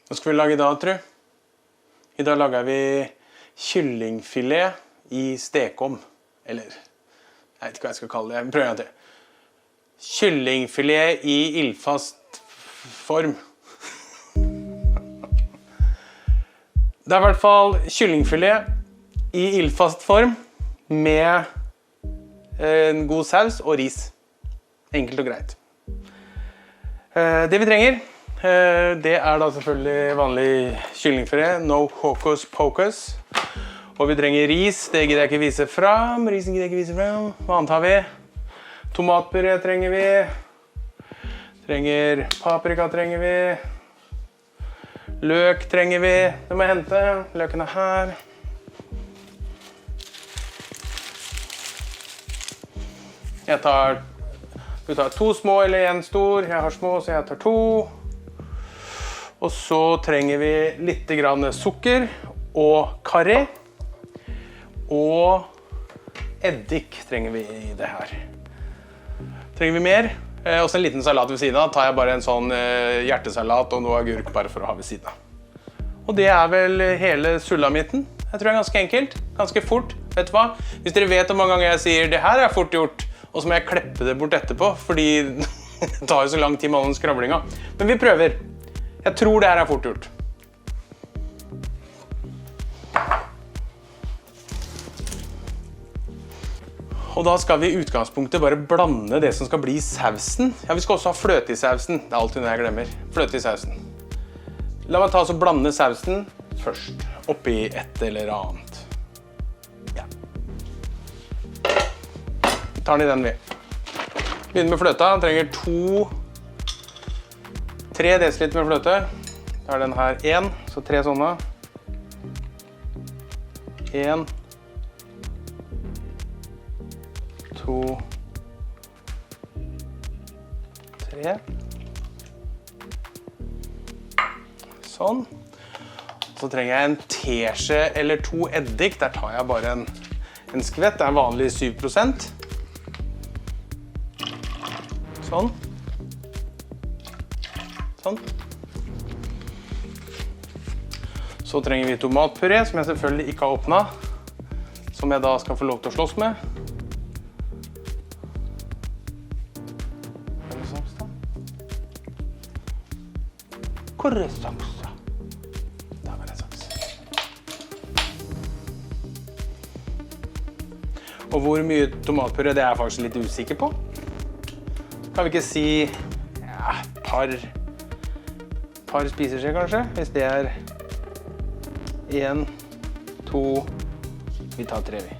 Hva skal vi lage I dag, tror du? I dag lager vi kyllingfilet I stekom. Eller, jeg vet ikke hva jeg skal kalle det. Jeg prøver en gang til. Kyllingfilet I ildfast form. Det I hvert fall kyllingfilet I ildfast form med en god saus og ris. Enkelt og greit. Det vi trenger, det da selvfølgelig vanlig kyllingfilet, no hocus pocus. Og vi trenger ris, det gidder jeg ikke vise fram. Risen gidder jeg ikke vise fram. Hva annet har vi? Tomatpuré trenger vi. Trenger paprika trenger vi. Løk trenger vi. Det må jeg hente. Løken her. Du tar 2 små eller 1 stor. Jeg har små, så jeg tar 2. Og så trenger vi litt grann sukker og karri. Og eddik trenger vi I det her. Trenger vi mer? Også en liten salat ved siden av. Tar jeg bare en sånn hjertesalat og noe agurk bare for å ha ved siden av. Og det vel hele sulamitten. Jeg tror det ganske enkelt, ganske fort. Vet du hva? Hvis dere vet hvor mange ganger jeg sier det her fort gjort, og så må jeg kleppe det bort etterpå, fordi det tar jo så lang tid med all den skravlinga. Men vi prøver. Jeg tror det her fort gjort. Og da skal vi I utgangspunktet bare blande det som skal bli sausen. Ja, vi skal også ha fløte I sausen. Det alltid noe jeg glemmer. Fløte I sausen. La meg ta og blande sausen først, oppi et eller annet. Ja. Tar den I den vi. Begynner med fløta. Trenger 3 dl med fløte. Da den her 1, så 3 sånne. 1, 2, 3. Sånn. Så trenger jeg en teskje eller 2 eddik. Der tar jeg bare en skvett. Det vanlig 7%. Sånn. Sånn. Så trenger vi tomatpuré, som jeg selvfølgelig ikke har åpnet. Som jeg da skal få lov til å slåss med. Hvor saksa? Der var det saks. Og hvor mye tomatpuré, det jeg faktisk litt usikker på. Kan vi ikke si par spiseskje kanskje? Hvis det 1, 2, vi tar 3 vi.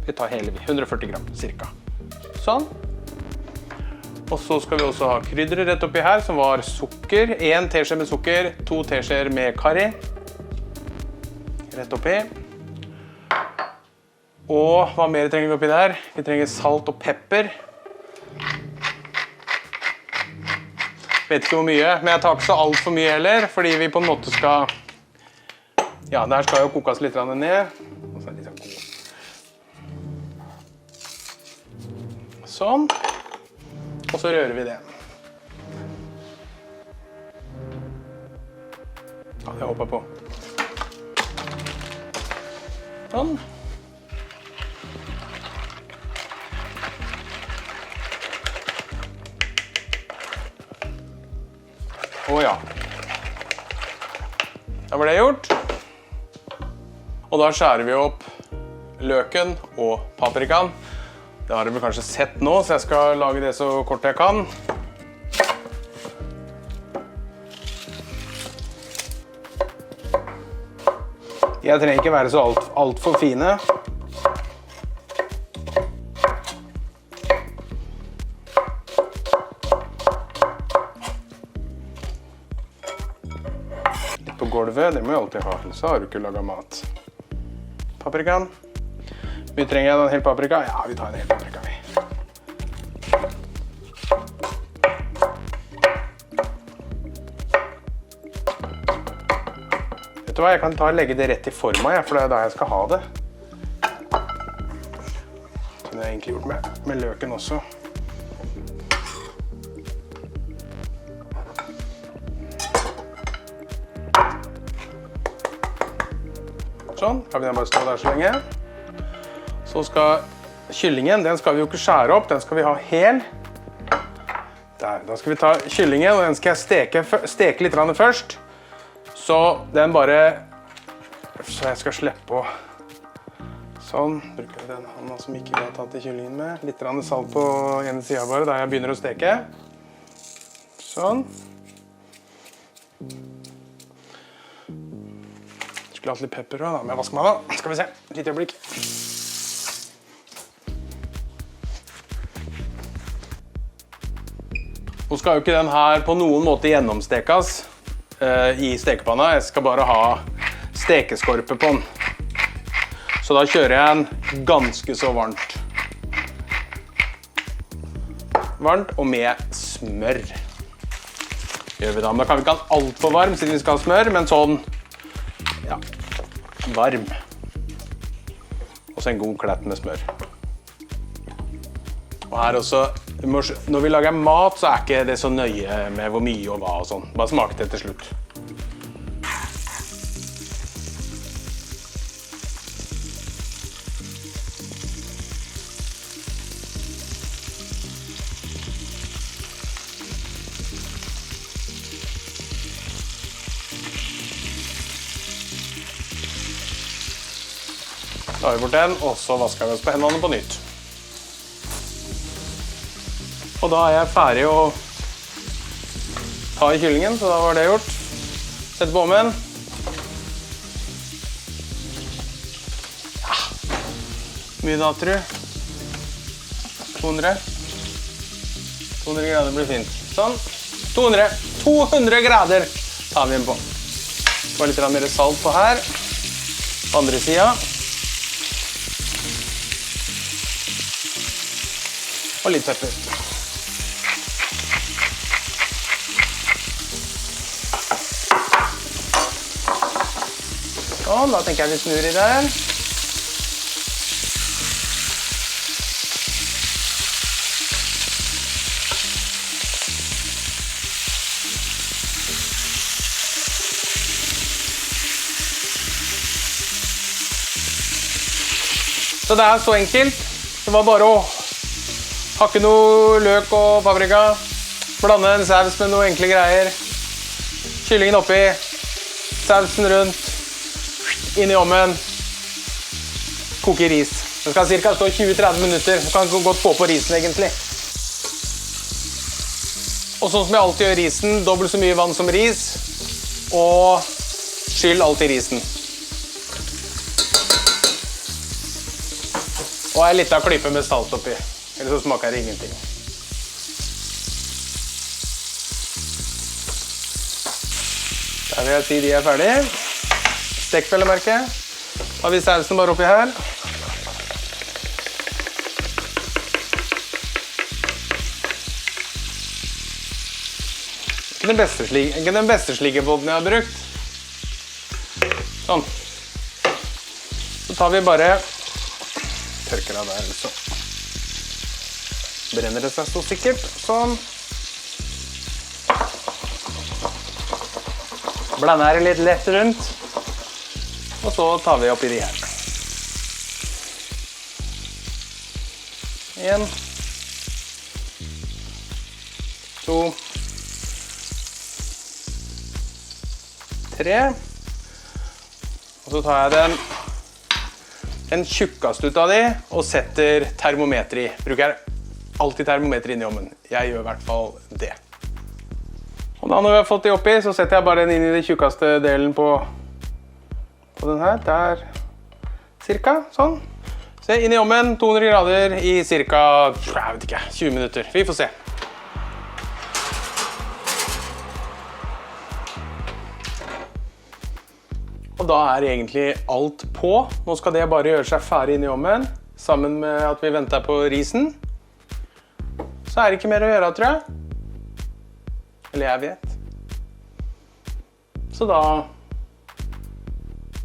Vi tar hele vi, 140 gram cirka. Sånn. Og så skal vi også ha kryddere rett oppi her, som var sukker. 1 teskje med sukker, 2 teskjeer med karri. Rett oppi. Og hva mer trenger vi oppi der? Vi trenger salt og pepper. Vet ikke hvor mye, men jeg tar ikke så alt for mye heller, fordi vi på en måte skal... Ja, der skal jo kokes litt ned. Og så litt sånn god. Sånn. Og så rører vi det. Ja, det håper jeg på. Sånn. Ja. Da var det gjort. Og da skjærer vi opp løken og paprikaen. Det har dere kanskje sett nå, så jeg skal lage det så kort jeg kan. Jeg trenger ikke være så alt for fine. Litt på gulvet, det må jeg alltid ha, så har du ikke laget mat. Paprikaen. Vi trenger en hel paprika. Ja, vi tar en hel paprika vi. Vet du hva, jeg kan legge det rett I forma, for det da jeg skal ha det. Det har jeg egentlig gjort med løken også. Sånn, kan vi bare stå der så lenge. Så skal kyllingen, den skal vi jo ikke skjære opp, den skal vi ha hel. Der, da skal vi ta kyllingen, og den skal jeg steke litt først. Så den bare, så jeg skal slippe å, sånn, bruker vi den hånda som ikke vi har tatt i kyllingen med. Litt salt på ene siden bare, da jeg begynner å steke. Sånn. Skulle hatt litt pepper også, da, men jeg vasker meg da. Skal vi se, litt øyeblikk. Nå skal jo ikke den her på noen måte gjennomstekes i stekepanna. Jeg skal bare ha stekeskorpe på den. Så da kjører jeg den ganske så varmt. Varmt og med smør. Gjør vi da. Men da kan vi ikke ha den alt for varm siden vi skal ha smør, men sånn, ja, varm. Og så en god klett med smør. Og her også, når vi lager mat, så er ikke det så nøye med hvor mye og hva og sånn. Bare smak det til slutt. Da har vi bort den, og så vasker vi oss på hendene på nytt. Og da er jeg ferdig å ta i kyllingen, så da var det gjort. Sett på ovnen. Ja. Mye da, tror du? 200. 200 grader blir fint. Sånn. 200 grader tar vi den på. Bare litt mer salt på her. På andre siden. Og litt pepper. Sånn, da tenker jeg vi snur i der. Så det er så enkelt. Det var bare å hakke noe løk og paprika, blande en saus med noe enkle greier, kyllingen oppi, sausen rundt, inn i ovnen, koke ris. Den skal cirka stå 20-30 minutter, så kan du godt få på risen egentlig. Og sånn som jeg alltid gjør risen, dobbelt så mye vann som ris, og skyll alltid risen. Og en liten klype med salt oppi. Eller så smaker det ingenting. Der vil jeg si de er ferdige. Stekfellemerket. Da har vi sausen bare oppi her. Ikke den beste slikkebåten jeg har brukt. Sånn. Så tar vi bare tørker av der, så brenner det seg så sikkert. Sånn. Blander det litt lett rundt. Og så tar vi oppi de her. 1, 2, 3. Og så tar jeg den tjukkeste ut av de og setter termometer i. Bruker alltid termometer inn i ovnen. Jeg gjør i hvert fall det. Og da når vi har fått de oppi, så setter jeg bare den inn i den tjukkeste delen på den her. Der, cirka, sånn. Se, inn i ovnen, 200 grader i cirka, jeg vet ikke, 20 minutter. Vi får se. Og da er egentlig alt på. Nå skal det bare gjøre seg ferdig inn i ovnen, sammen med at vi venter på risen. Så er det ikke mer å gjøre, tror jeg. Eller jeg vet. Så da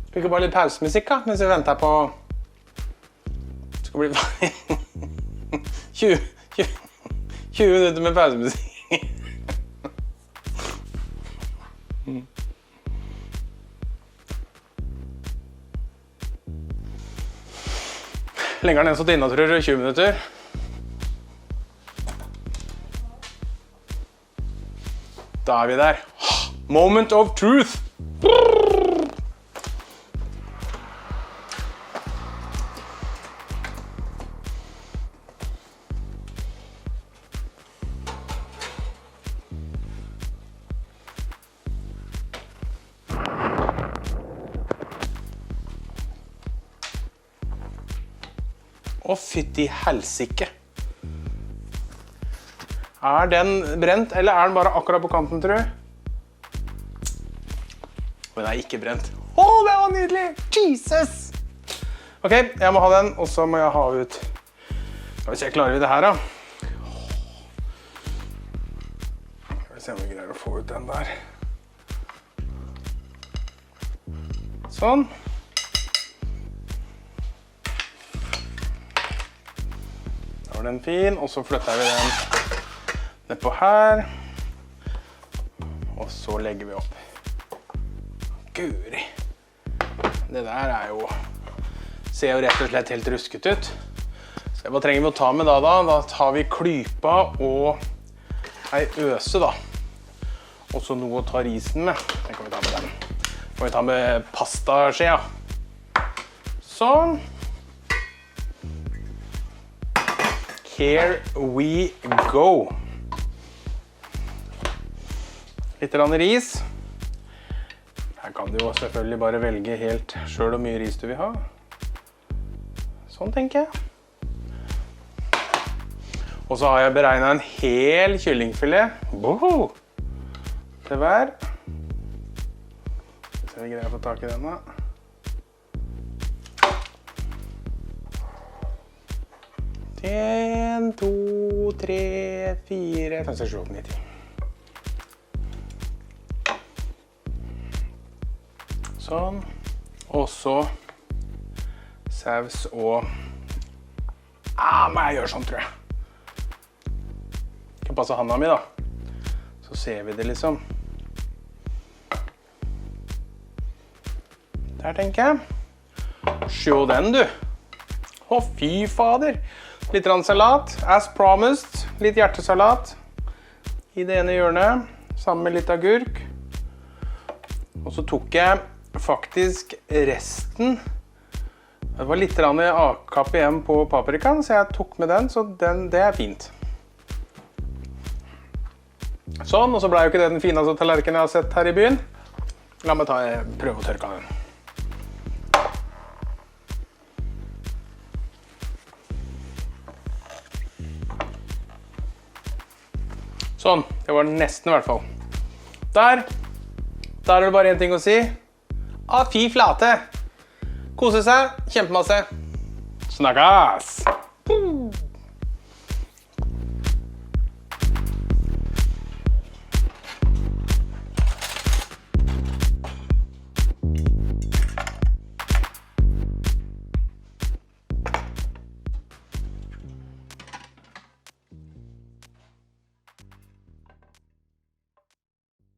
skal vi ikke bare litt pausemusikk da, mens vi venter på det skal bli 20 minutter med pausemusikk. Lenger den enn så inne, tror jeg, 20 minutter. Da vi der. Moment of truth! Å, fytti helsike. Den brent, eller den bare akkurat på kanten, tror jeg? Den ikke brent. Å, det var nydelig! Jesus! Ok, jeg må ha den, og så må jeg ha ut. Skal vi se, klarer vi det her, da? Skal vi se om vi greier å få ut den der. Sånn. Da var den fin, og så flytter vi den ned på her. Og så legger vi opp. Guri. Det der jo... ser jo rett og slett helt rusket ut. Så hva trenger vi å ta med da? Da tar vi klypa og ei øse da. Og så noe å ta risen med. Den kan vi ta med den. Kan vi ta med pastaskjea. Sånn. Here we go. Litt ris. Her kan du jo selvfølgelig bare velge helt selv hvor mye ris du vil ha. Sånn tenker jeg. Og så har jeg beregnet en hel kyllingfilet. Boho! Til hver. Så vi greier å få tak i denne. 1, 2, 3, 4, 5, 6, 7, 8, 9, 10. Sånn. Og så saus og... må jeg gjøre sånn, tror jeg. Kan passe handa mi, da. Så ser vi det liksom. Der tenker jeg. Sjå den, du. Å, fy fader. Litt salat, as promised. Litt hjertesalat. I det ene hjørnet. Sammen med litt agurk. Og så tok jeg faktisk resten. Det var litt avkapp igjen på paprikaen, så jeg tok med den, så det fint. Sånn, og så ble jo ikke det den fineste tallerkenen jeg har sett her i byen. La meg prøve å tørke den. Sånn, det var nesten i hvert fall. Der det bare en ting å si. Fy flate! Kose seg, kjempemasse. Snakkes!